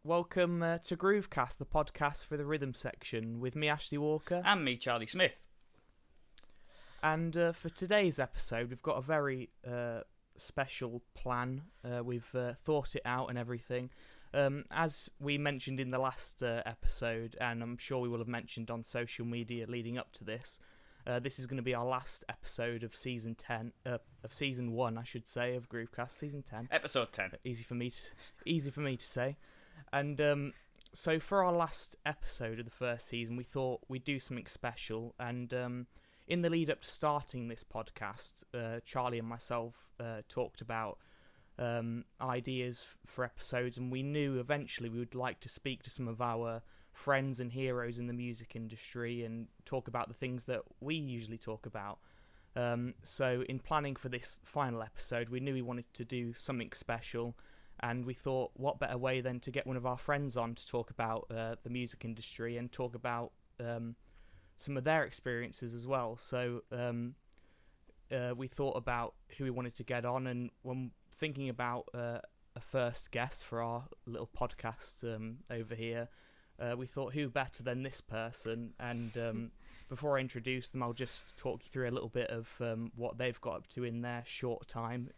welcome to Groovecast, the podcast for the rhythm section, with me, Ashley Walker. And me, Charlie Smith. And for today's episode, we've got a very special plan. We've thought it out and everything. As we mentioned in the last episode, and I'm sure we will have mentioned on social media leading up to this, this is going to be our last episode of season 10, of season 1, I should say, of Groovecast, season 10. Episode 10. Easy for me to say. And so for our last episode of the first season, we thought we'd do something special. And in the lead up to starting this podcast, Charlie and myself talked about ideas for episodes, and we knew eventually we would like to speak to some of our friends and heroes in the music industry and talk about the things that we usually talk about. So in planning for this final episode, we knew we wanted to do something special, and we thought what better way than to get one of our friends on to talk about the music industry and talk about some of their experiences as well. So we thought about who we wanted to get on, and when thinking about a first guest for our little podcast over here, we thought who better than this person. And before I introduce them, I'll just talk you through a little bit of what they've got up to in their short time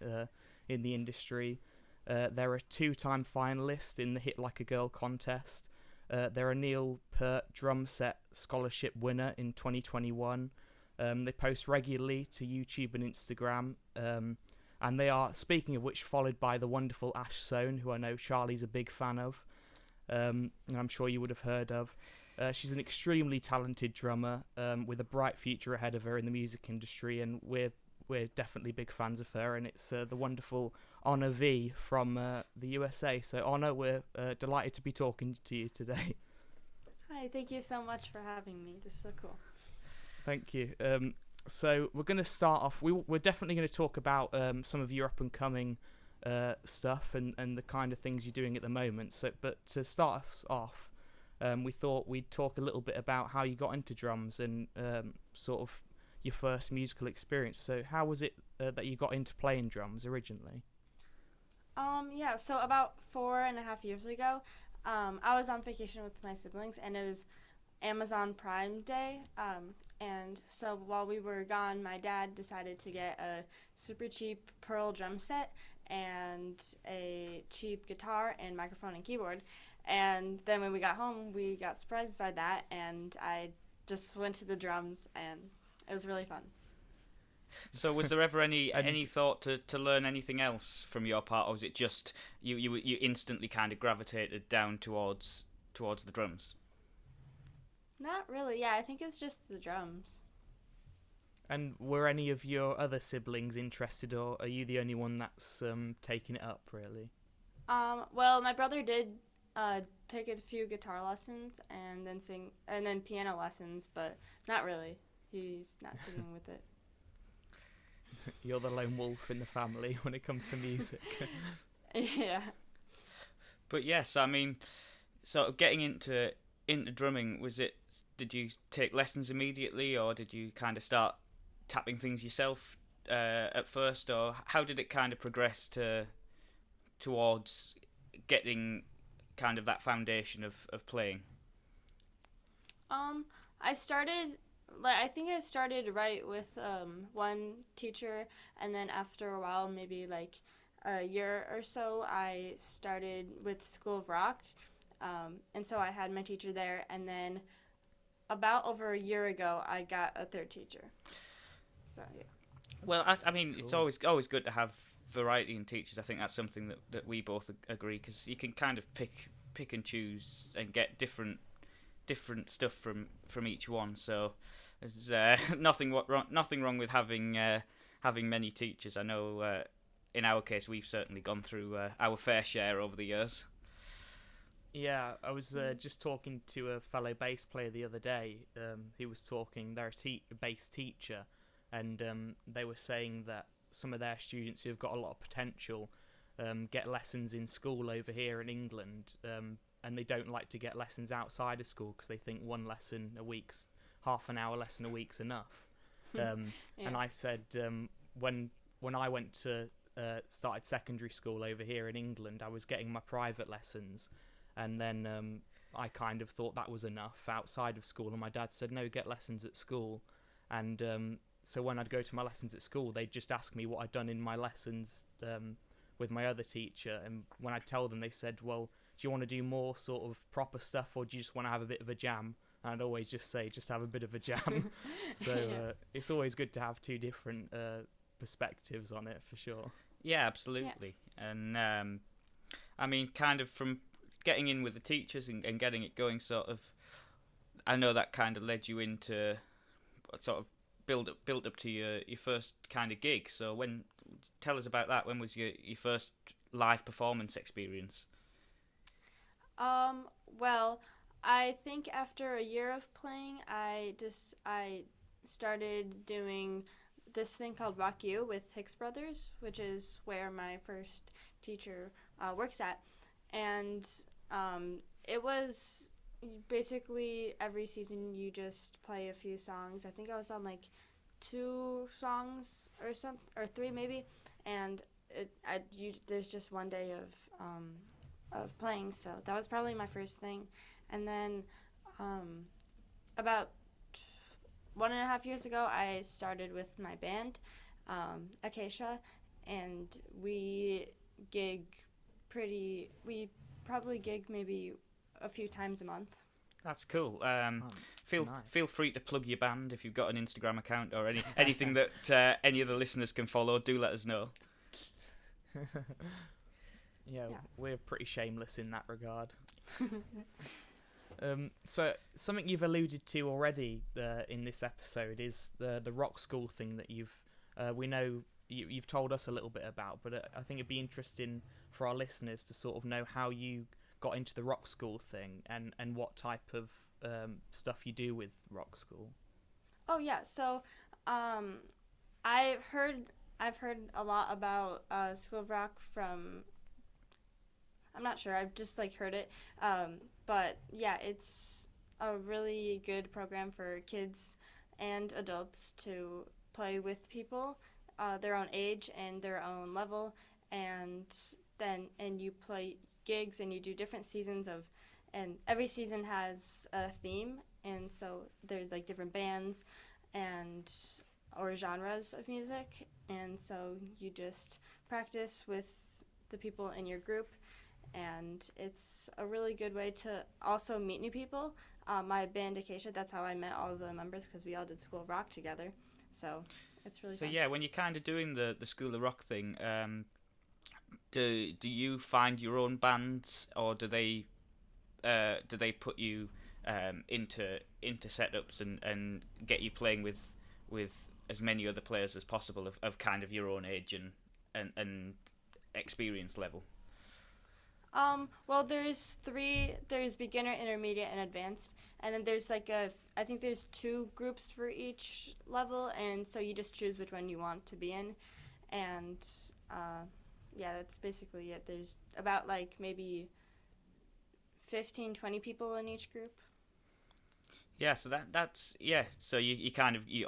in the industry. They're a 2-time finalist in the Hit Like a Girl contest. They're a Neil Peart drum set scholarship winner in 2021. They post regularly to YouTube and Instagram. And they are, speaking of which, followed by the wonderful Ash Sohn, who I know Charlie's a big fan of. And I'm sure you would have heard of. She's an extremely talented drummer with a bright future ahead of her in the music industry, and we're definitely big fans of her. And it's the wonderful Honor V from the USA. So Honor, we're delighted to be talking to you today. Hi, thank you so much for having me. This is so cool. Thank you. So we're going to start off. We're definitely going to talk about some of your up and coming stuff and the kind of things you're doing at the moment. So, but to start us off, we thought we'd talk a little bit about how you got into drums and sort of your first musical experience. So how was it that you got into playing drums originally? Yeah, so about 4.5 years ago, I was on vacation with my siblings, and it was Amazon Prime Day. And so while we were gone, my dad decided to get a super cheap Pearl drum set and a cheap guitar and microphone and keyboard. And then when we got home, we got surprised by that, and I just went to the drums, and it was really fun. So was there ever any thought to learn anything else from your part, or was it just you instantly kind of gravitated down towards the drums? Not really, yeah, I think it was just the drums. And were any of your other siblings interested, or are you the only one that's taking it up, really? Well, my brother did take a few guitar lessons and then piano lessons, but not really. He's not singing with it. You're the lone wolf in the family when it comes to music. Yeah. But yes, I mean, sort of getting into drumming, did you take lessons immediately, or did you kind of start tapping things yourself at first, or how did it kind of progress towards getting kind of that foundation of playing? I think I started right with one teacher, and then after a while, maybe like a year or so, I started with School of Rock, and so I had my teacher there, and then about over a year ago, I got a third teacher. So yeah. Well, I mean, cool. It's always good to have variety in teachers. I think that's something that we both agree, because you can kind of pick and choose and get different stuff from each one. So there's nothing wrong with having many teachers. I know in our case we've certainly gone through our fair share over the years. Yeah, I was just talking to a fellow bass player the other day. He was talking. They're a bass teacher, and they were saying that some of their students who have got a lot of potential get lessons in school over here in England, and they don't like to get lessons outside of school because they think one lesson a week's half an hour lesson a week's enough. Yeah. And I said when I went to started secondary school over here in England, I was getting my private lessons, and then I kind of thought that was enough outside of school, and my dad said, no, get lessons at school. And so when I'd go to my lessons at school, they'd just ask me what I'd done in my lessons with my other teacher, and when I'd tell them, they said, well, do you want to do more sort of proper stuff, or do you just want to have a bit of a jam? And I'd always just say, just have a bit of a jam. So it's always good to have two different perspectives on it, for sure. Yeah, absolutely. Yeah. And I mean, kind of from getting in with the teachers and getting it going, sort of, I know that kind of led you into sort of build up to your first kind of gig. So tell us about that. When was your first live performance experience? Well, I think after a year of playing, I started doing this thing called Rock U with Hicks Brothers, which is where my first teacher works at. And it was basically every season you just play a few songs. I think I was on like 2 songs or 3 maybe, and there's just one day of playing. So that was probably my first thing. And then about 1.5 years ago, I started with my band, Acacia, and we probably gig maybe a few times a month. That's cool. Feel free to plug your band if you've got an Instagram account or anything that any of the listeners can follow. Do let us know. Yeah, we're pretty shameless in that regard. So something you've alluded to already in this episode is the rock school thing that we know you've told us a little bit about, but I think it'd be interesting for our listeners to sort of know how you got into the rock school thing and what type of stuff you do with rock school. Oh yeah, so I've heard a lot about School of Rock from, I'm not sure, I've just like heard it, but yeah, it's a really good program for kids and adults to play with people their own age and their own level, and you play gigs and you do different seasons and every season has a theme, and so there's like different bands or genres of music, and so you just practice with the people in your group, and it's a really good way to also meet new people. My band Acacia, that's how I met all of the members, because we all did School of Rock together, so it's really fun. Yeah, when you're kind of doing the School of Rock thing, do you find your own bands, or do they put you into setups and get you playing with as many other players as possible of kind of your own age and experience level? Well, there's beginner, intermediate, and advanced, and then there's I think there's 2 groups for each level, and so you just choose which one you want to be in, and yeah, that's basically it. There's about like maybe 15-20 people in each group. Yeah, so that's so you kind of you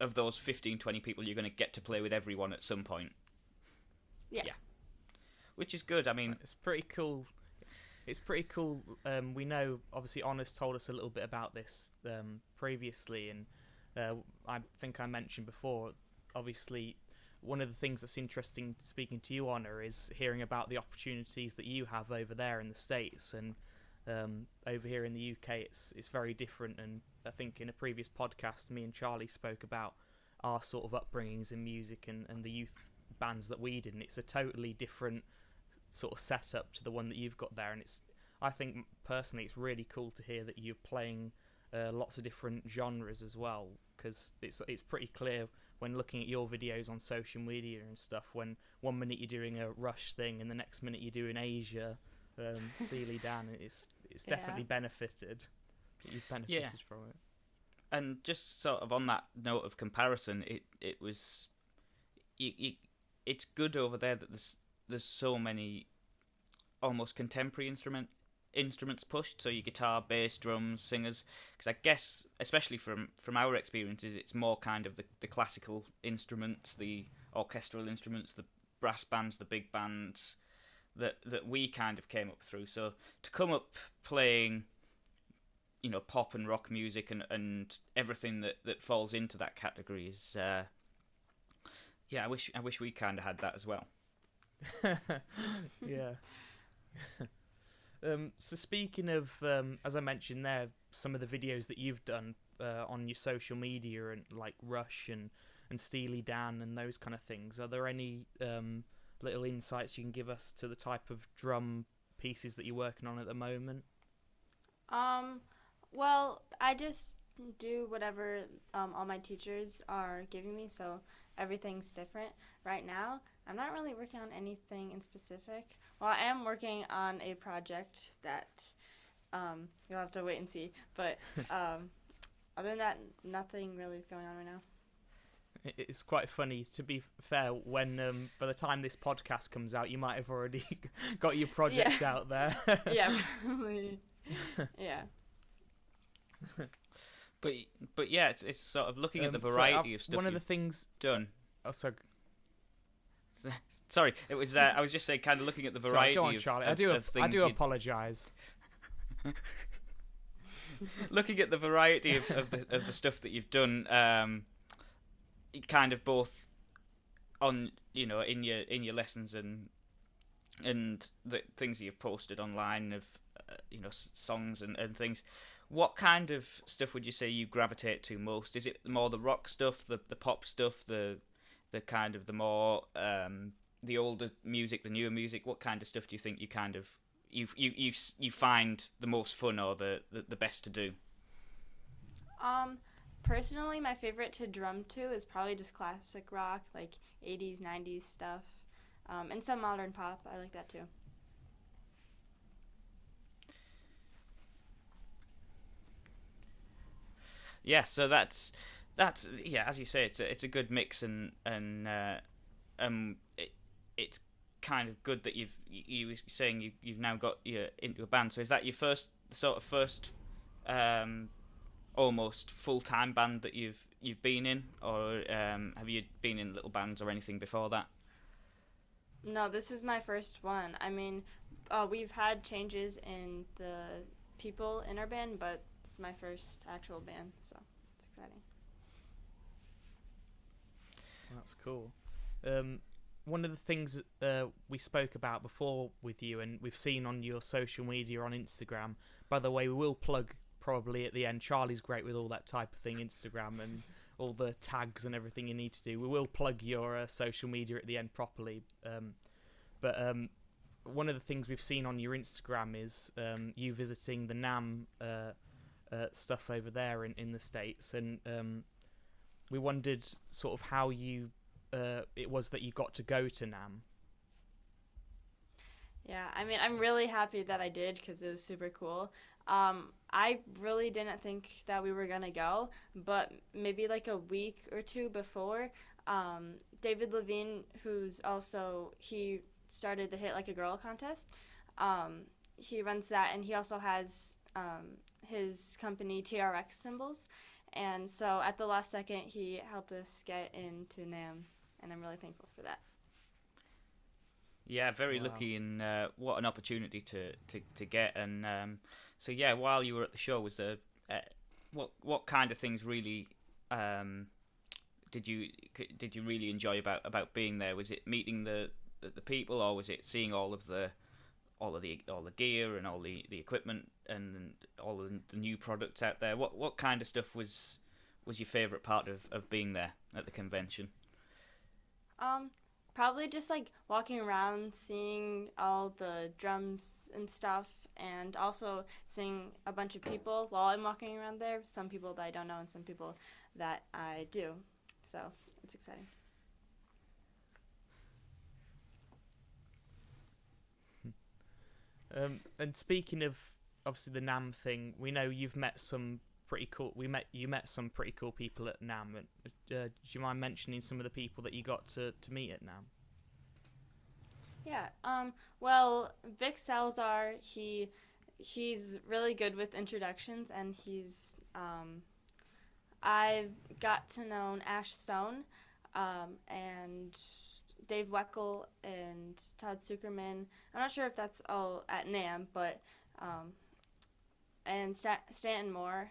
of those 15-20 people, you're going to get to play with everyone at some point. Yeah. Which is good. I mean, it's pretty cool. We know, obviously, Honest told us a little bit about this previously, and I think I mentioned before, obviously, one of the things that's interesting speaking to you, Honor, is hearing about the opportunities that you have over there in the States, and over here in the UK it's very different. And I think in a previous podcast, me and Charlie spoke about our sort of upbringings in music and the youth bands that we did, and it's a totally different sort of setup to the one that you've got there, and I think personally it's really cool to hear that you're playing lots of different genres as well, because it's pretty clear when looking at your videos on social media and stuff, when one minute you're doing a Rush thing and the next minute you're doing Asia, Steely Dan, it's definitely benefited. You've benefited from it. And just sort of on that note of comparison, it was it's good over there that there's so many almost contemporary instruments pushed, so your guitar, bass, drums, singers, because I guess especially from our experiences, it's more kind of the classical instruments, the orchestral instruments, the brass bands, the big bands, that we kind of came up through. So to come up playing, pop and rock music and everything that falls into that category is, I wish we kind of had that as well. Yeah. So speaking of, as I mentioned there, some of the videos that you've done on your social media and like Rush and Steely Dan and those kind of things, are there any little insights you can give us to the type of drum pieces that you're working on at the moment? Well, I just do whatever all my teachers are giving me, so everything's different. Right now, I'm not really working on anything in specific. Well, I am working on a project that you'll have to wait and see, but other than that, nothing really is going on right now. It's quite funny, to be fair, when by the time this podcast comes out, you might have already got your project out there. Yeah, probably. Yeah. But yeah, it's sort of looking at the variety of stuff. One of the things done. Oh, sorry. Sorry, it was. I was just saying, kind of looking at the variety. Sorry, go on, Charlie. of things. I do apologise. Looking at the variety of the stuff that you've done, kind of both on in your lessons and the things that you've posted online of songs and things. What kind of stuff would you say you gravitate to most? Is it more the rock stuff, the pop stuff, the kind of the more the older music, the newer music? What kind of stuff do you think you kind of you find the most fun or the best to do? Personally, my favorite to drum to is probably just classic rock, like 80s, 90s stuff, and some modern pop. I like that too. Yeah, so that's yeah, as you say, it's a good mix and it's kind of good that you were saying you've now got into a band. So is that your first almost full-time band that you've been in, or have you been in little bands or anything before that? No, this is my first one. I mean, we've had changes in the people in our band, but it's my first actual band, so it's exciting. That's cool. One of the things we spoke about before with you, and we've seen on your social media on Instagram, by the way, we will plug probably at the end. Charlie's great with all that type of thing, Instagram and all the tags and everything you need to do. We will plug your social media at the end properly. But one of the things we've seen on your Instagram is you visiting the NAMM stuff over there in the States, and we wondered sort of how you it was that you got to go to NAMM. Yeah, I mean, I'm really happy that I did because it was super cool. I really didn't think that we were going to go, but maybe like a week or two before, David Levine, who's also, he started the Hit Like a Girl contest. He runs that, and he also has his company TRX Symbols. And so at the last second, he helped us get into NAMM, and I'm really thankful for that. Yeah, very lucky, and what an opportunity to get. And so yeah, while you were at the show, was there what kind of things really did you really enjoy about being there? Was it meeting the people, or was it seeing all the gear and all the equipment and all the new products out there? What kind of stuff was your favourite part of being there at the convention? Probably just like walking around, seeing all the drums and stuff, and also seeing a bunch of people while I'm walking around there. Some people that I don't know and some people that I do. So it's exciting. And speaking of obviously the NAMM thing, we know you've met some pretty cool. You met some pretty cool people at NAMM. Do you mind mentioning some of the people that you got to meet at NAMM? Yeah. Well, Vic Salazar, he's really good with introductions, and I've got to know Ash Stone, and Dave Weckl and Todd Zuckerman. I'm not sure if that's all at NAMM, but and Stanton Moore.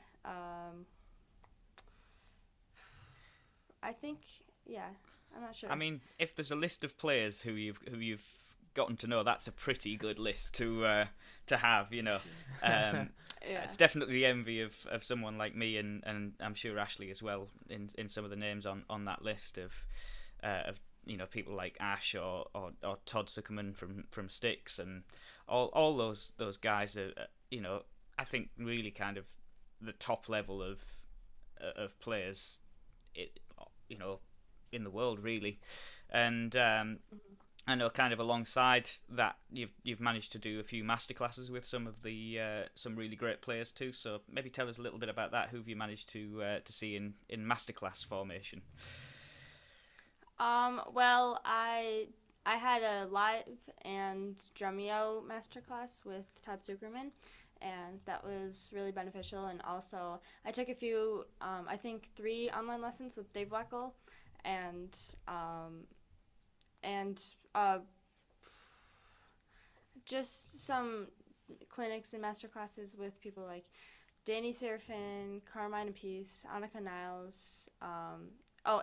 I think, yeah, I'm not sure. I mean, if there's a list of players who you've gotten to know, that's a pretty good list to have. Yeah. It's definitely the envy of someone like me, and I'm sure Ashley as well. In some of the names on that list of people like Ash or Todd Zuckerman from Styx, and all those guys are I think really kind of the top level of players in the world, really. And I know kind of alongside that you've managed to do a few masterclasses with some of the some really great players too, so maybe tell us a little bit about that. Who have you managed to see in masterclass formation? Well, I had a live and Drumeo masterclass with Todd Zuckerman, and that was really beneficial. And also, I took a few, I think 3 online lessons with Dave Weckl, and just some clinics and masterclasses with people like Danny Serafin, Carmine Appice, Annika Niles,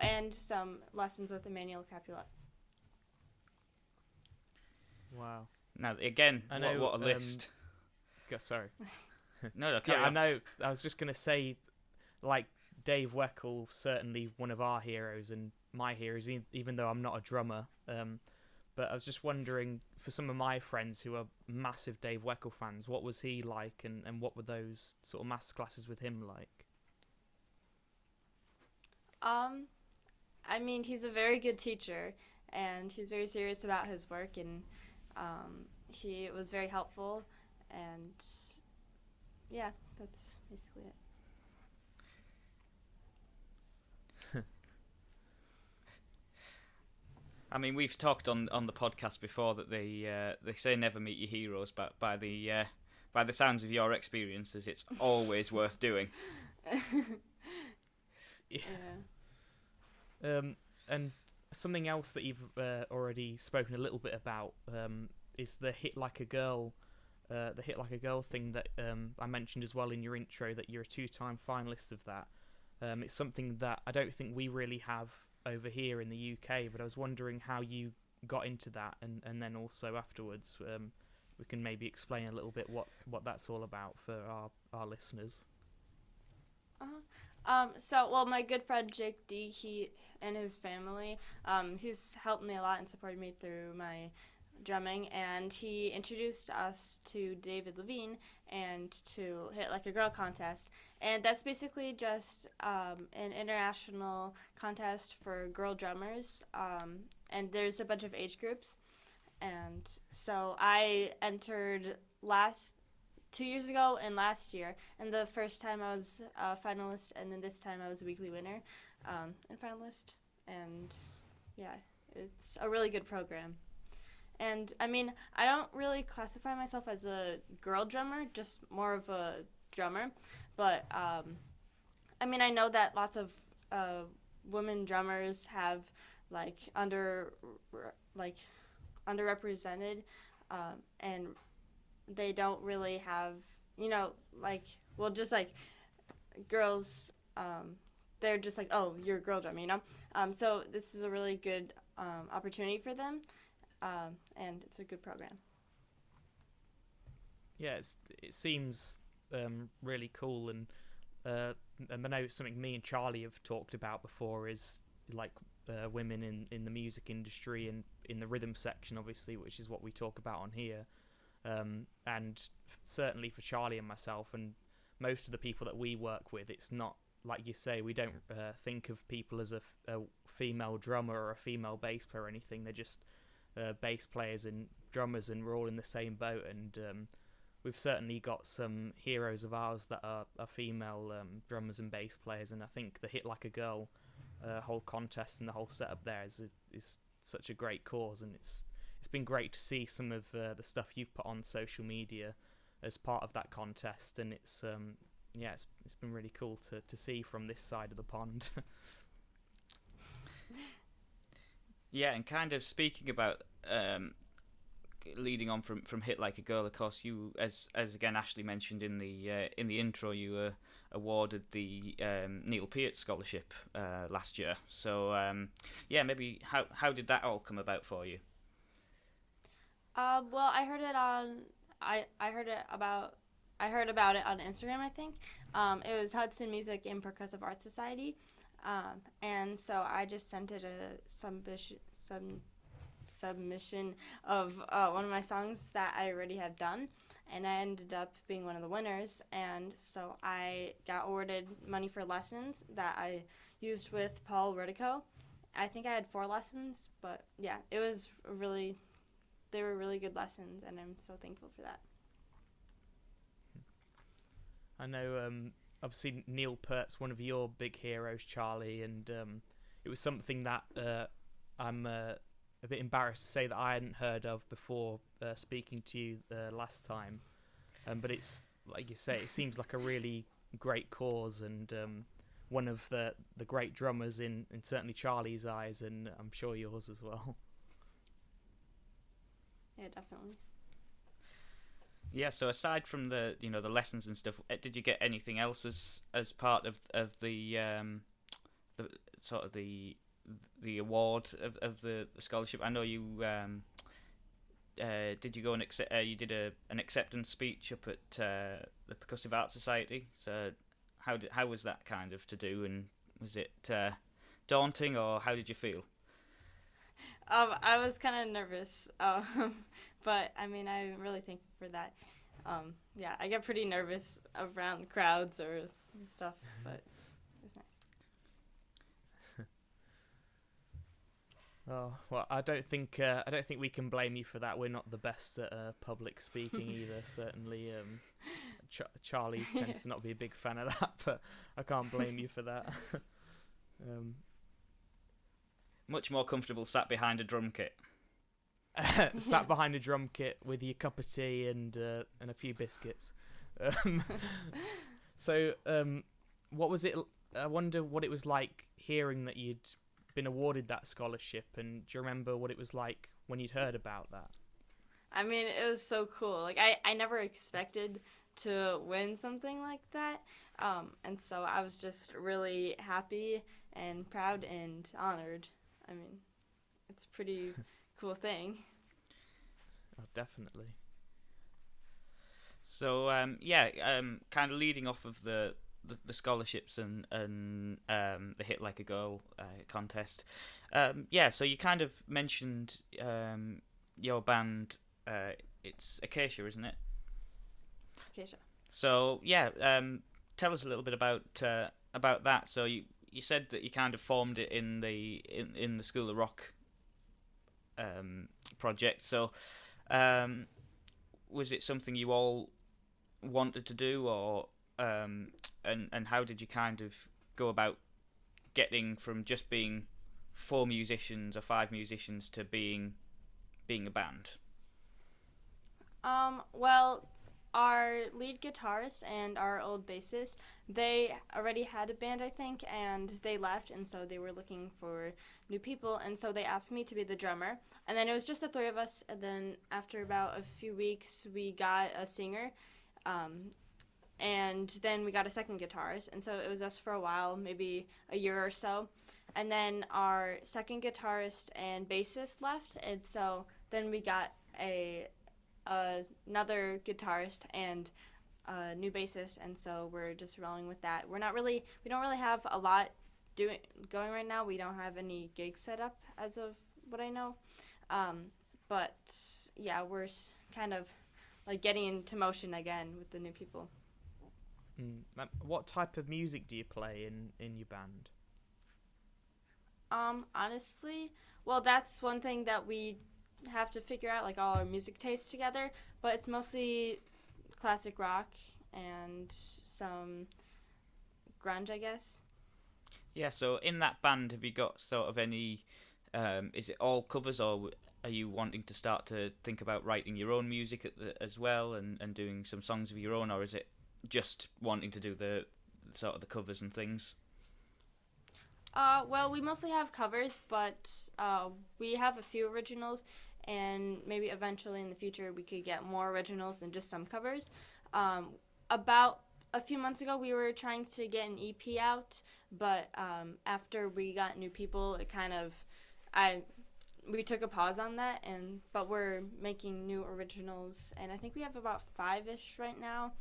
and some lessons with Emmanuel Capulet. Wow. Now, again, what a list. Sorry. No, yeah, I know. I was just going to say, like, Dave Weckl, certainly one of our heroes and my heroes, even though I'm not a drummer. But I was just wondering, for some of my friends who are massive Dave Weckl fans, what was he like, and what were those sort of masterclasses with him like? I mean, he's a very good teacher, and he's very serious about his work, and he was very helpful, and yeah, that's basically it. I mean, we've talked on the podcast before that they say never meet your heroes, but by the sounds of your experiences, it's always worth doing. Yeah. And something else that you've already spoken a little bit about is the hit like a girl thing that I mentioned as well in your intro, that you're a 2-time finalist of that. It's something that I don't think we really have over here in the UK, but I was wondering how you got into that, and then also afterwards we can maybe explain a little bit what that's all about for our listeners. Well, my good friend Jake D, he and his family, he's helped me a lot and supported me through my drumming, and he introduced us to David Levine and to Hit Like a Girl contest, and that's basically just an international contest for girl drummers, and there's a bunch of age groups, and so I entered 2 years ago and last year, and the first time I was a finalist, and then this time I was a weekly winner and finalist, and yeah, it's a really good program. And I mean, I don't really classify myself as a girl drummer, just more of a drummer, but I mean, I know that lots of women drummers have underrepresented, and they don't really have, just like girls, they're just like, oh, you're a girl drummer, so this is a really good opportunity for them, and it's a good program. Yeah, it seems really cool, and I know it's something me and Charlie have talked about before, is like women in the music industry and in the rhythm section, obviously, which is what we talk about on here. And certainly for Charlie and myself and most of the people that we work with, it's not, like you say, we don't think of people as a female drummer or a female bass player or anything. They're just bass players and drummers, and we're all in the same boat. And we've certainly got some heroes of ours that are female drummers and bass players, and I think the Hit Like a Girl whole contest and the whole setup there is such a great cause, and it's been great to see some of the stuff you've put on social media as part of that contest, and it's been really cool to see from this side of the pond. Yeah, and kind of speaking about leading on from Hit Like a Girl, of course, you as again Ashley mentioned in the intro, you were awarded the Neil Peart Scholarship last year. So yeah, maybe how did that all come about for you? Well, I heard it on I heard it about I heard about it on Instagram. I think it was Hudson Music and Percussive Art Society, and so I just sent it a submission of one of my songs that I already had done, and I ended up being one of the winners. And so I got awarded money for lessons that I used with Paul Redico. I think I had 4 lessons, but yeah, it was really they were really good lessons, and I'm so thankful for that. I know, obviously Neil Peart's one of your big heroes, Charlie, and it was something that I'm a bit embarrassed to say that I hadn't heard of before speaking to you last time. But it's, like you say, it seems like a really great cause, and one of the great drummers in certainly Charlie's eyes, and I'm sure yours as well. Yeah, definitely. Yeah, so aside from the the lessons and stuff, did you get anything else as part of the sort of the award of the scholarship? I know you did you go and you did an acceptance speech up at the Percussive Art Society. So how was that kind of to do, and was it daunting, or how did you feel? I was kind of nervous, but I mean, I'm really thankful for that. Yeah, I get pretty nervous around crowds or stuff, but it was nice. Oh well, I don't think we can blame you for that. We're not the best at public speaking either. Certainly, Charlie tends to not be a big fan of that, but I can't blame you for that. Much more comfortable sat behind a drum kit. Sat behind a drum kit with your cup of tea and a few biscuits. So, what was it? I wonder what it was like hearing that you'd been awarded that scholarship, and do you remember what it was like when you'd heard about that? I mean, it was so cool. Like, I never expected to win something like that, and so I was just really happy and proud and honored. I mean, it's a pretty cool thing. Oh, definitely. So kind of leading off of the scholarships and the Hit Like a Girl contest. So you kind of mentioned your band. It's Acacia, isn't it? Acacia. So tell us a little bit about that. So you said that you kind of formed it in the School of Rock project. So was it something you all wanted to do, or and how did you kind of go about getting from just being 4 musicians or 5 musicians to being a band? Well, our lead guitarist and our old bassist, they already had a band, I think, and they left, and so they were looking for new people, and so they asked me to be the drummer. And then it was just the 3 of us, and then after about a few weeks, we got a singer, and then we got a second guitarist, and so it was us for a while, maybe a year or so. And then our second guitarist and bassist left, and so then we got another guitarist and a new bassist, and so we're just rolling with that. We don't really have a lot going right now. We don't have any gigs set up as of what I know, but yeah, we're kind of like getting into motion again with the new people. What type of music do you play in your band? Honestly, well, that's one thing that we have to figure out, like all our music tastes together, but it's mostly classic rock and some grunge, I guess. Yeah, so in that band, have you got sort of any, is it all covers, or are you wanting to start to think about writing your own music as well and doing some songs of your own, or is it just wanting to do the sort of the covers and things? Well, we mostly have covers, but we have a few originals, and maybe eventually in the future we could get more originals than just some covers. About a few months ago, we were trying to get an EP out, but after we got new people, it kind of, we took a pause on that, but we're making new originals, and I think we have about 5-ish right now.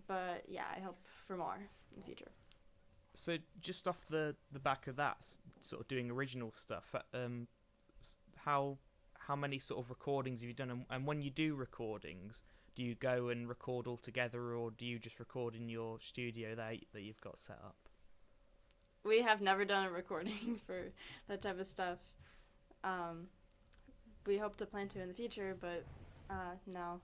But yeah, I hope for more in the future. So just off the back of that, sort of doing original stuff, how many sort of recordings have you done? And when you do recordings, do you go and record all together, or do you just record in your studio that you've got set up? We have never done a recording for that type of stuff. We hope to plan to in the future, but no.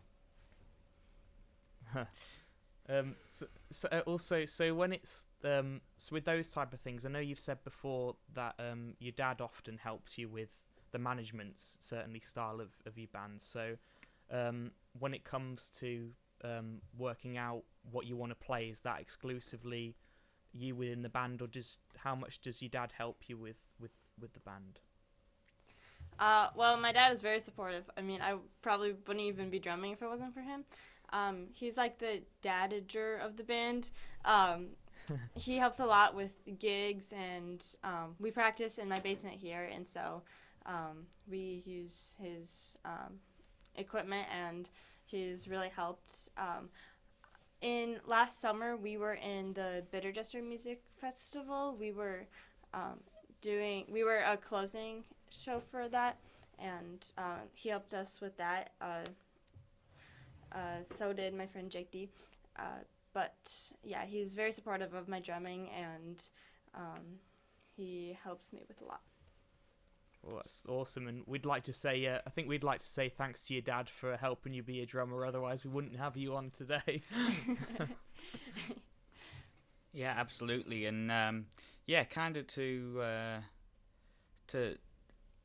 So when it's so with those type of things, I know you've said before that your dad often helps you with the management, certainly style of your band. So when it comes to working out what you want to play, is that exclusively you within the band, or how much does your dad help you with the band? Well, my dad is very supportive. I mean, I probably wouldn't even be drumming if it wasn't for him. He's like the Dadager of the band. He helps a lot with gigs, and we practice in my basement here, and so we use his equipment, and he's really helped. In last summer, we were in the Bitterjester Music Festival. We were a closing show for that, and he helped us with that. So did my friend Jake D. But yeah, he's very supportive of my drumming, and he helps me with a lot. Well, that's awesome, and we'd like to say, I think we'd like to say thanks to your dad for helping you be a drummer. Otherwise, we wouldn't have you on today. Yeah, absolutely, and kind of to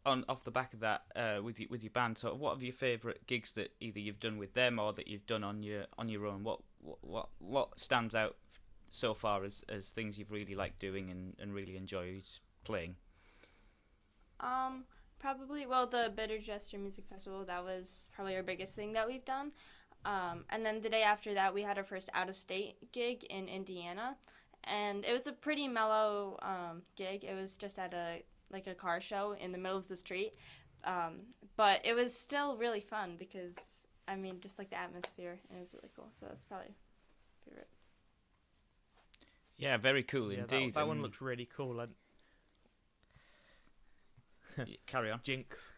off the back of that, with your band, sort of, what are your favourite gigs that either you've done with them or that you've done on your own? What stands out so far as things you've really liked doing and really enjoyed playing? Probably, well, the Bitterjester Music Festival, that was probably our biggest thing that we've done. And then the day after that, we had our first out-of-state gig in Indiana, and it was a pretty mellow gig. It was just at a car show in the middle of the street, but it was still really fun because, I mean, just like the atmosphere, and it was really cool. So that's probably my favorite. Yeah, very cool indeed. That one looked really cool. Carry on. Jinx.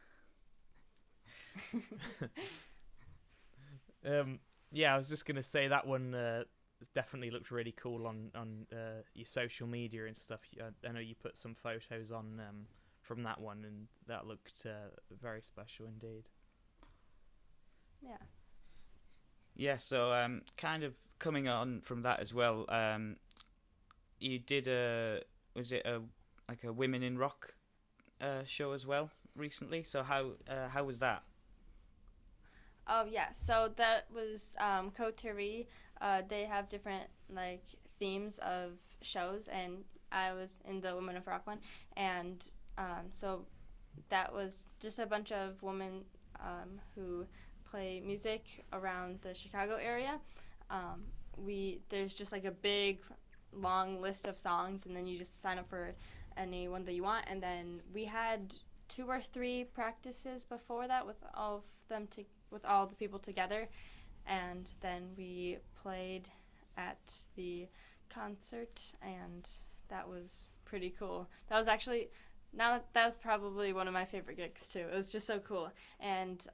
Yeah, I was just gonna say that one definitely looked really cool on your social media and stuff. I know you put some photos on from that one, and that looked very special indeed. Yeah. Yeah, so kind of coming on from that as well, you did a Women in Rock show as well recently. So how was that? Oh yeah, so that was Coterie. They have different themes of shows, and I was in the Women of Rock one, and so that was just a bunch of women who play music around the Chicago area. There's just a big long list of songs, and then you just sign up for any one that you want, and then we had 2 or 3 practices before that with all the people together, and then we played at the concert, and that was pretty cool. That was probably one of my favorite gigs too. It was just so cool, and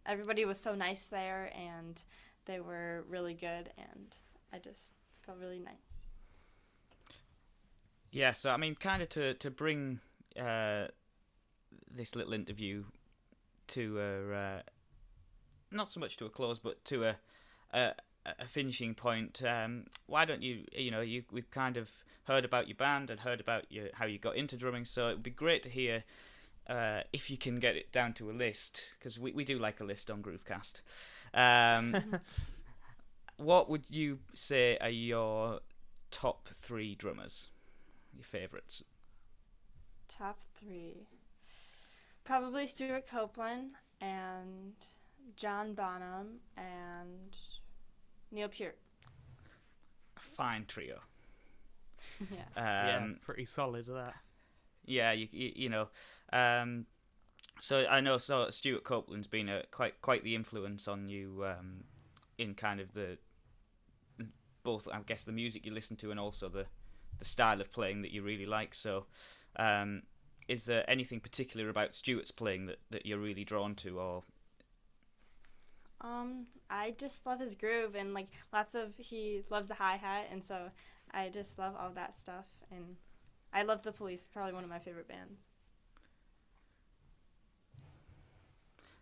everybody was so nice there, and they were really good, and I just felt really nice. Yeah, so I mean, kind of to bring this little interview to not so much to a close, but to a finishing point. Why don't we've kind of heard about your band and heard about how you got into drumming, so it'd be great to hear if you can get it down to a list, because we do like a list on Groovecast. What would you say are your top 3 drummers? favourites? Top 3. Probably Stuart Copeland and John Bonham and Neil Peart. A fine trio. Yeah. Pretty solid that. Yeah, you know. So I know. So Stuart Copeland's been quite the influence on you in kind of the both, I guess, the music you listen to and also the style of playing that you really like. So, is there anything particular about Stuart's playing that you're really drawn to, or? I just love his groove and like he loves the hi-hat, and so I just love all that stuff, and I love The Police, probably one of my favorite bands.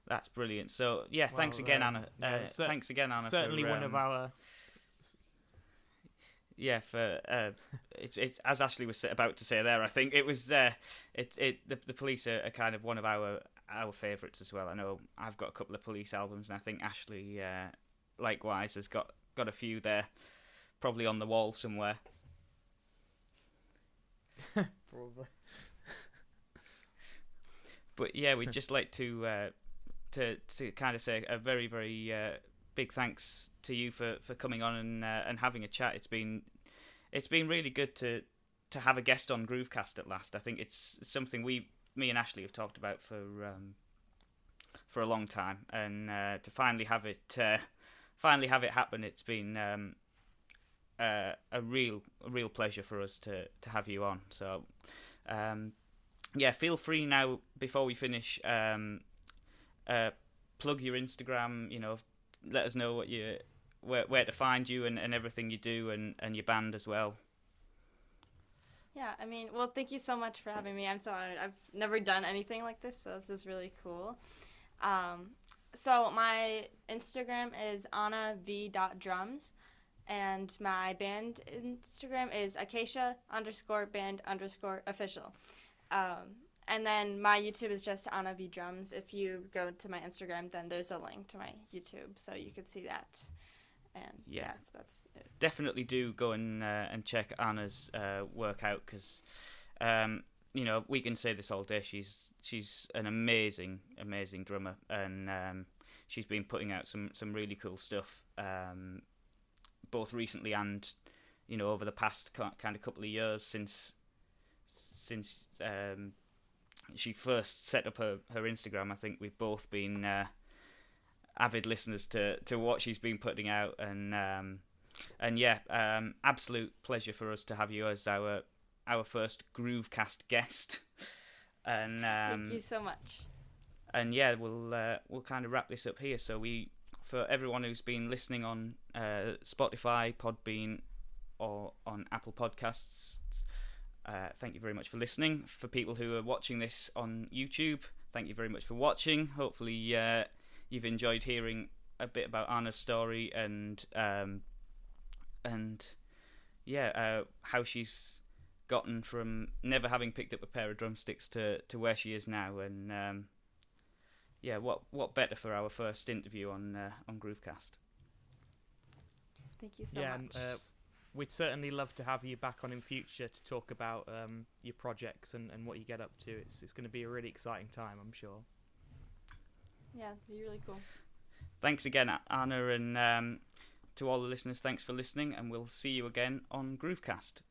That's brilliant. So yeah, thanks again, Anna. Thanks again, Anna. Certainly one of our. Yeah, for it's as Ashley was about to say there. I think it was the Police are kind of one of our favourites as well. I know I've got a couple of Police albums, and I think Ashley likewise has got a few there, probably on the wall somewhere. Probably. But yeah, we'd just like to kind of say a very, very big thanks to you for coming on and having a chat. It's been really good to have a guest on Groovecast at last. I think it's something me and Ashley have talked about for a long time, and to finally have it happen, it's been a real pleasure for us to have you on. So yeah, feel free now before we finish. Plug your Instagram. You know, let us know where to find you and everything you do, and your band as well. Yeah, I mean, well, thank you so much for having me. I'm so honored. I've never done anything like this, so this is really cool. So my Instagram is annav.drums, and my band Instagram is acacia_band_official. And then my YouTube is just Anna V Drums. If you go to my Instagram, then there's a link to my YouTube, so you can see that. And yes, that's it. Definitely do go and check Anna's work out, because you know, we can say this all day. She's an amazing drummer, and she's been putting out some really cool stuff, both recently and, you know, over the past kind of couple of years since she first set up her Instagram. I think we've both been avid listeners to what she's been putting out, and yeah, absolute pleasure for us to have you as our first Groovecast guest. And thank you so much. And yeah, we'll kind of wrap this up here. So for everyone who's been listening on Spotify, Podbean, or on Apple Podcasts, thank you very much for listening. For people who are watching this on YouTube, thank you very much for watching. Hopefully you've enjoyed hearing a bit about Anna's story, and how she's gotten from never having picked up a pair of drumsticks to where she is now. And yeah, what better for our first interview on Groovecast. Thank you so much. And we'd certainly love to have you back on in future to talk about your projects and what you get up to. It's going to be a really exciting time, I'm sure. Yeah, it'd be really cool. Thanks again, Anna, and to all the listeners, thanks for listening, and we'll see you again on Groovecast.